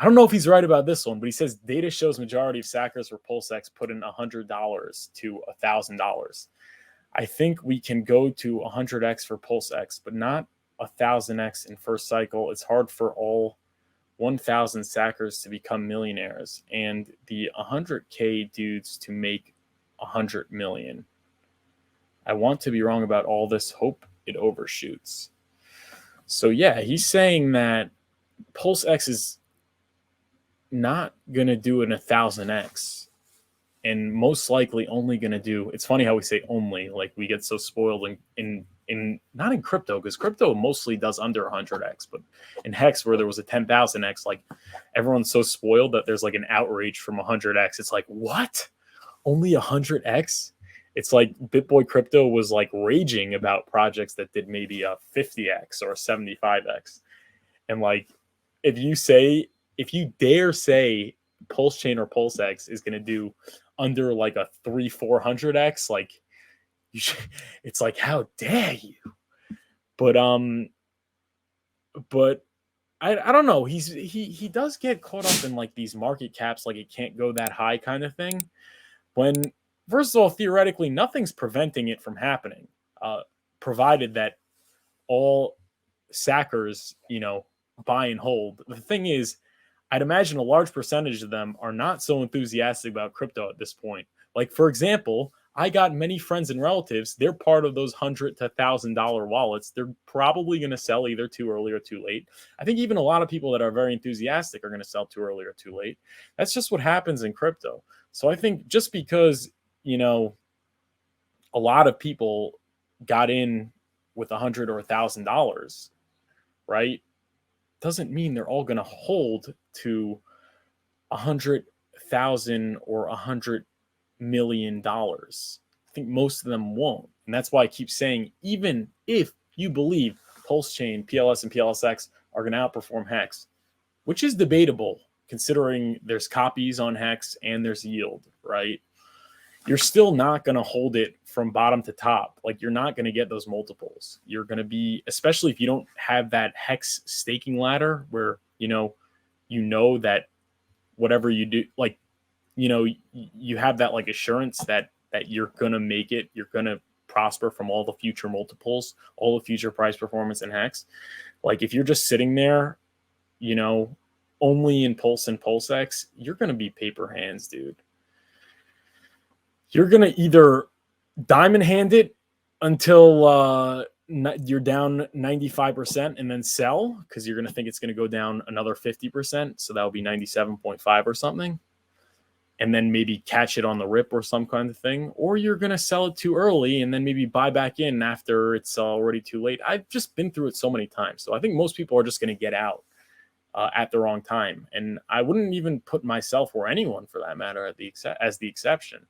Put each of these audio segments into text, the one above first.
I don't know if he's right about this one, but he says data shows majority of sackers for PulseX put in $100 to $1,000. I think we can go to 100x for PulseX, but not 1,000x in first cycle. It's hard for all 1,000 sackers to become millionaires and the 100K dudes to make 100 million. I want to be wrong about all this. Hope it overshoots. So yeah, he's saying that PulseX is not going to do an 1,000x and most likely only going to do, it's funny how we say only, like we get so spoiled in not in crypto, because crypto mostly does under 100x, but in Hex where there was a 10,000x, like everyone's so spoiled that there's like an outrage from 100x. It's like, what? Only 100x? It's like BitBoy Crypto was like raging about projects that did maybe a 50x or a 75x. And like, if you dare say pulsechain or PulseX is going to do under like a 300-400x, like you should, it's like, how dare you? But I don't know. He does get caught up in like these market caps, like it can't go that high kind of thing. When first of all, theoretically, nothing's preventing it from happening, provided that all sackers, buy and hold. The thing is, I'd imagine a large percentage of them are not so enthusiastic about crypto at this point. Like, for example, I got many friends and relatives. They're part of those $100 to $1,000 wallets. They're probably going to sell either too early or too late. I think even a lot of people that are very enthusiastic are going to sell too early or too late. That's just what happens in crypto. So I think just because, a lot of people got in with $100 or $1,000, right, doesn't mean they're all going to hold to 100,000 or $100 million. I think most of them won't. And that's why I keep saying, even if you believe PulseChain, PLS, and PLSX are going to outperform Hex, which is debatable considering there's copies on Hex and there's yield, right? You're still not going to hold it from bottom to top. Like, you're not going to get those multiples. You're going to be, especially if you don't have that Hex staking ladder where, you know that whatever you do, like, you have that like assurance that you're going to make it, you're going to prosper from all the future multiples, all the future price performance in Hex. Like, if you're just sitting there, only in Pulse and PulseX, you're going to be paper hands, dude. You're going to either diamond hand it until you're down 95% and then sell because you're going to think it's going to go down another 50%. So that will be 97.5 or something. And then maybe catch it on the rip or some kind of thing. Or you're going to sell it too early and then maybe buy back in after it's already too late. I've just been through it so many times. So I think most people are just going to get out at the wrong time. And I wouldn't even put myself or anyone for that matter as the exception.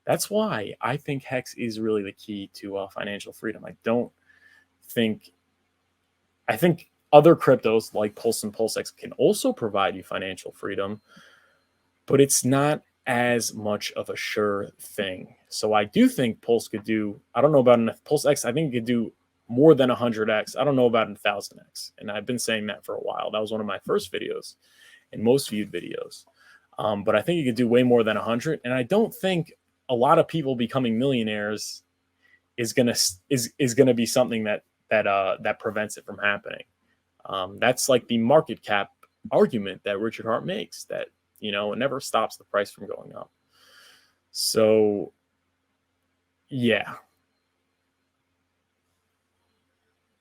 That's why I think Hex is really the key to financial freedom. I think other cryptos like Pulse and PulseX can also provide you financial freedom, but it's not as much of a sure thing. So I do think Pulse could do, I don't know about PulseX, I think it could do more than 100x. I don't know about 1,000x. And I've been saying that for a while. That was one of my first videos and most viewed videos. But I think it could do way more than 100. And I don't think a lot of people becoming millionaires is gonna be something that prevents it from happening. That's like the market cap argument that Richard Hart makes, that it never stops the price from going up. So yeah,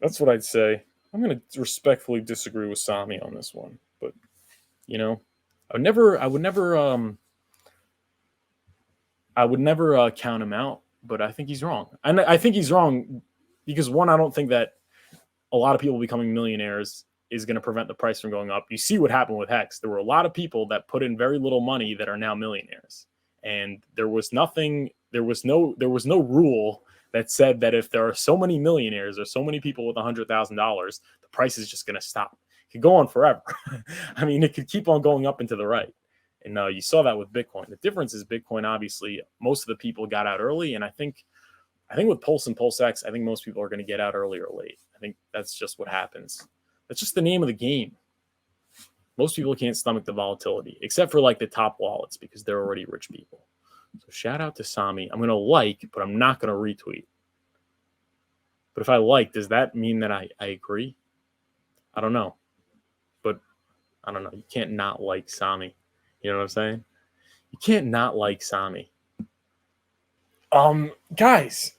that's what I'd say. I'm gonna respectfully disagree with Sami on this one, but I would never count him out, but I think he's wrong. And I think he's wrong because, one, I don't think that a lot of people becoming millionaires is going to prevent the price from going up. You see what happened with Hex. There were a lot of people that put in very little money that are now millionaires. And there was no rule that said that if there are so many millionaires or so many people with $100,000, the price is just going to stop. It could go on forever. I mean, it could keep on going up and to the right. And you saw that with Bitcoin. The difference is Bitcoin, obviously, most of the people got out early. And I think with Pulse and PulseX, I think most people are going to get out early or late. I think that's just what happens. That's just the name of the game. Most people can't stomach the volatility, except for like the top wallets because they're already rich people. So shout out to Sami. I'm going to like, but I'm not going to retweet. But if I like, does that mean that I agree? I don't know. But I don't know. You can't not like Sami. You know what I'm saying? You can't not like Sami. Guys,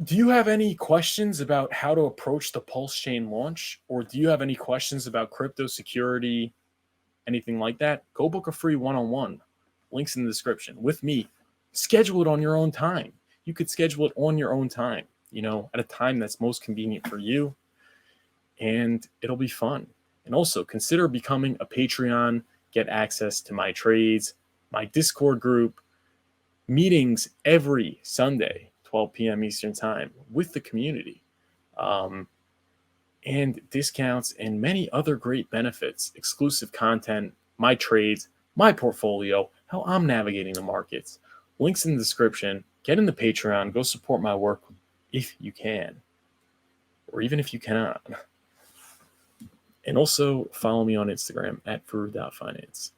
do you have any questions about how to approach the Pulse Chain launch? Or do you have any questions about crypto security, anything like that? Go book a free one-on-one. Links in the description with me. Schedule it on your own time. You could schedule it on your own time, at a time that's most convenient for you. And it'll be fun. And also consider becoming a Patreon, get access to my trades, my Discord group, meetings every Sunday, 12 p.m. Eastern time with the community, and discounts and many other great benefits, exclusive content, my trades, my portfolio, how I'm navigating the markets. Links in the description. Get in the Patreon. Go support my work if you can, or even if you cannot. And also follow me on Instagram at Furu Finance.